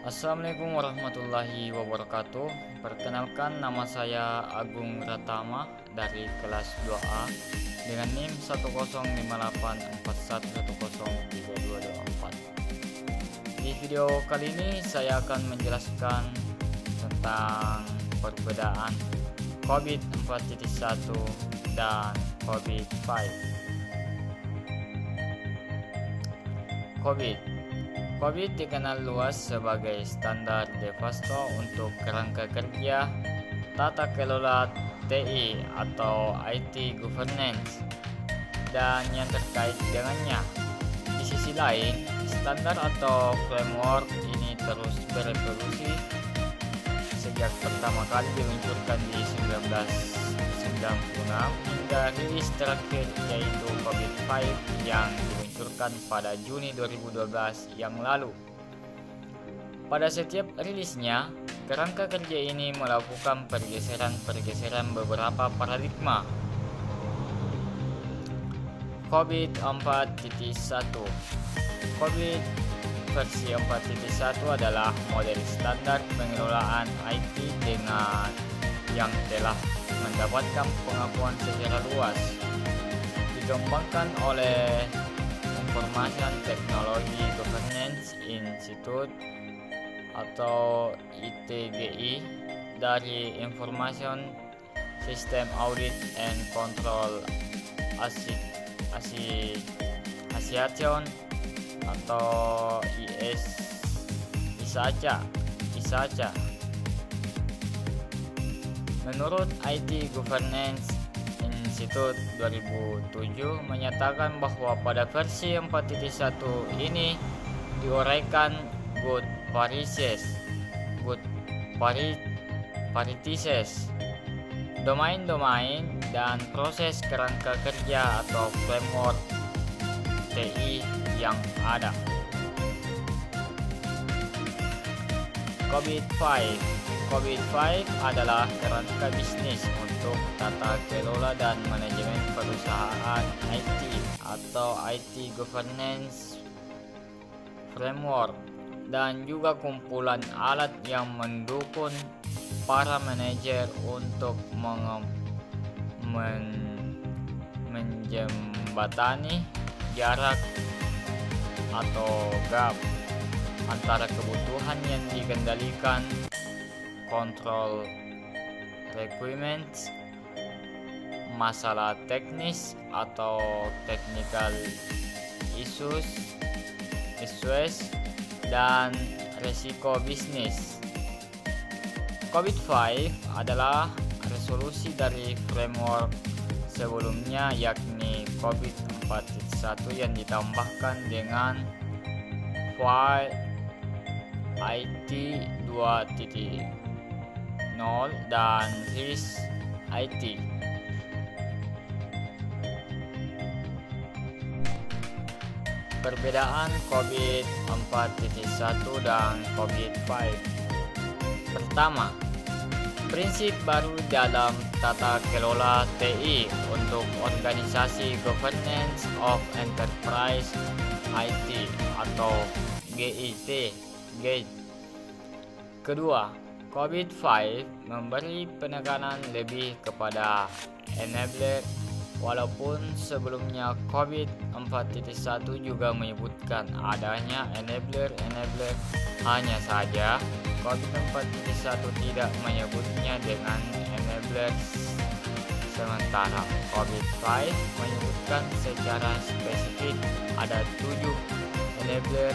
Assalamualaikum warahmatullahi wabarakatuh. Perkenalkan, nama saya Agung Ratama dari kelas 2A dengan NIM 1058411103224. Di video kali ini saya akan menjelaskan tentang perbedaan COVID 4.1 dan COVID 5. COVID dikenal luas sebagai standar de facto untuk kerangka kerja tata kelola TI atau IT governance dan yang terkait dengannya. Di sisi lain, standar atau framework ini terus berevolusi sejak pertama kali diluncurkan di 1996 hingga rilis terakhir, yaitu COVID 5 yang diluncurkan pada Juni 2012 yang lalu. Pada setiap rilisnya, kerangka kerja ini melakukan pergeseran beberapa paradigma. COVID 4.1. COVID versi 4.1 adalah model standar pengelolaan IT dengan yang telah mendapatkan pengakuan secara luas. Dikembangkan oleh Information Technology Governance Institute atau ITGI dari Information System Audit and Control Association atau ISACA. Menurut IT Governance Institute 2007 menyatakan bahwa pada versi 4.1 ini diuraikan good practices, domain-domain dan proses kerangka kerja atau framework TI yang ada. COVID 5 adalah kerangka bisnis untuk tata kelola dan manajemen perusahaan IT atau IT governance framework, dan juga kumpulan alat yang mendukung para manajer untuk menjembatani jarak atau gap antara kebutuhan yang dikendalikan, control requirements, masalah teknis atau technical issues, dan resiko bisnis. COVID 5 adalah resolusi dari framework sebelumnya, yakni COVID 4.1 yang ditambahkan dengan file IT 2.0 dan RIS IT. Perbedaan COVID 4.1 dan COVID 5. Pertama, prinsip baru dalam tata kelola TI untuk organisasi Governance of Enterprise IT atau GIT. Kedua, COVID 5 memberi penekanan lebih kepada enabler. Walaupun sebelumnya COVID 4.1 juga menyebutkan adanya enabler, hanya saja COVID 4.1 tidak menyebutnya dengan enabler, sementara COVID 5 menyebutkan secara spesifik ada 7 enabler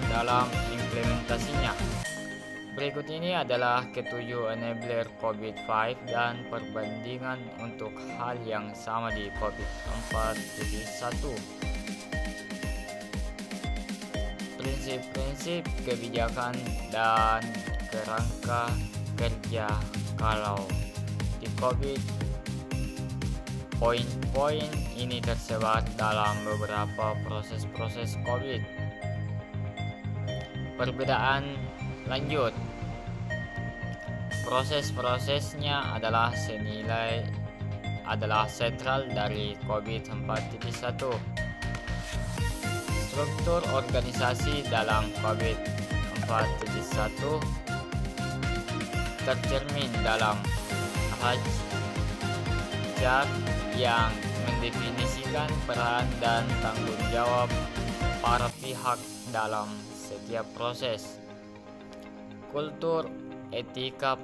dalam implementasinya. Berikut ini adalah ketujuh enabler COVID 5 dan perbandingan untuk hal yang sama di COVID 4.1. Prinsip-prinsip kebijakan dan kerangka kerja kalau di COVID. Poin-poin ini tersebar dalam beberapa proses COVID. Perbedaan lanjut. Proses-prosesnya adalah sentral dari COVID 4.1. Struktur organisasi dalam COVID 4.1 tercermin dalam Raj Chart yang mendefinisikan peran dan tanggung jawab para pihak dalam setiap proses. Kultur, etika,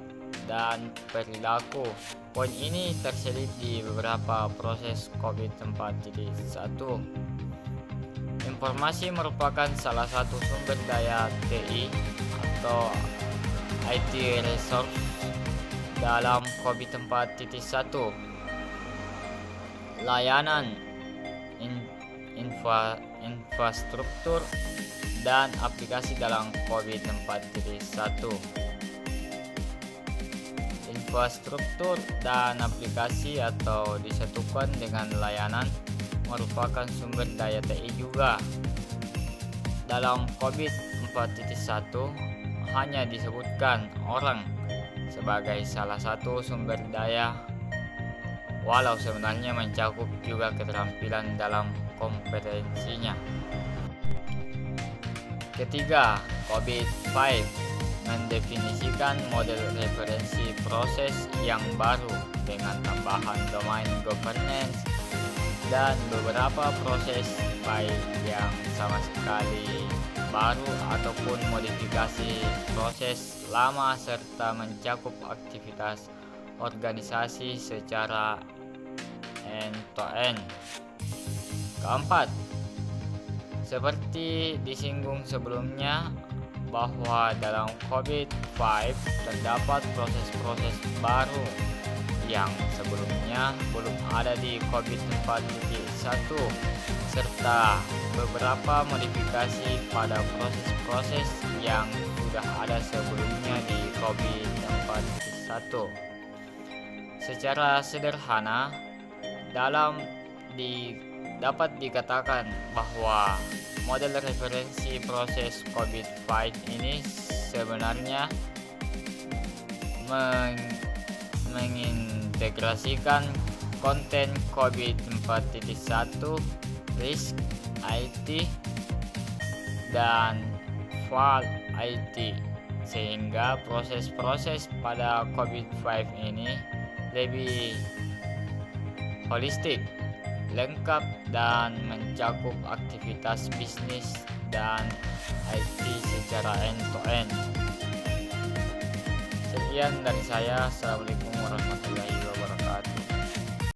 dan perilaku. Poin ini terselip di beberapa proses COVID 4.1. Informasi merupakan salah satu sumber daya TI atau IT resource dalam COVID 4.1. Layanan, infrastruktur, dan aplikasi dalam COVID 4.1. Infrastruktur dan aplikasi atau disatukan dengan layanan merupakan sumber daya TI juga. Dalam COVID 4.1 hanya disebutkan orang sebagai salah satu sumber daya, walau sebenarnya mencakup juga keterampilan dalam kompetensinya. Ketiga, COVID-5 mendefinisikan model referensi proses yang baru dengan tambahan domain governance dan beberapa proses baik yang sama sekali baru ataupun modifikasi proses lama serta mencakup aktivitas organisasi secara end-to-end. Keempat, seperti disinggung sebelumnya, bahwa dalam COVID-5 terdapat proses-proses baru yang sebelumnya belum ada di COVID 4.1 serta beberapa modifikasi pada proses-proses yang sudah ada sebelumnya di COVID 4.1. Secara sederhana, dapat dikatakan bahwa model referensi proses COVID-5 ini sebenarnya mengintegrasikan konten COVID 4.1, risk IT, dan fault IT, sehingga proses-proses pada COVID-5 ini lebih holistik, lengkap, dan mencakup aktivitas bisnis dan IT secara end-to-end. Sekian dari saya. Assalamualaikum warahmatullahi wabarakatuh.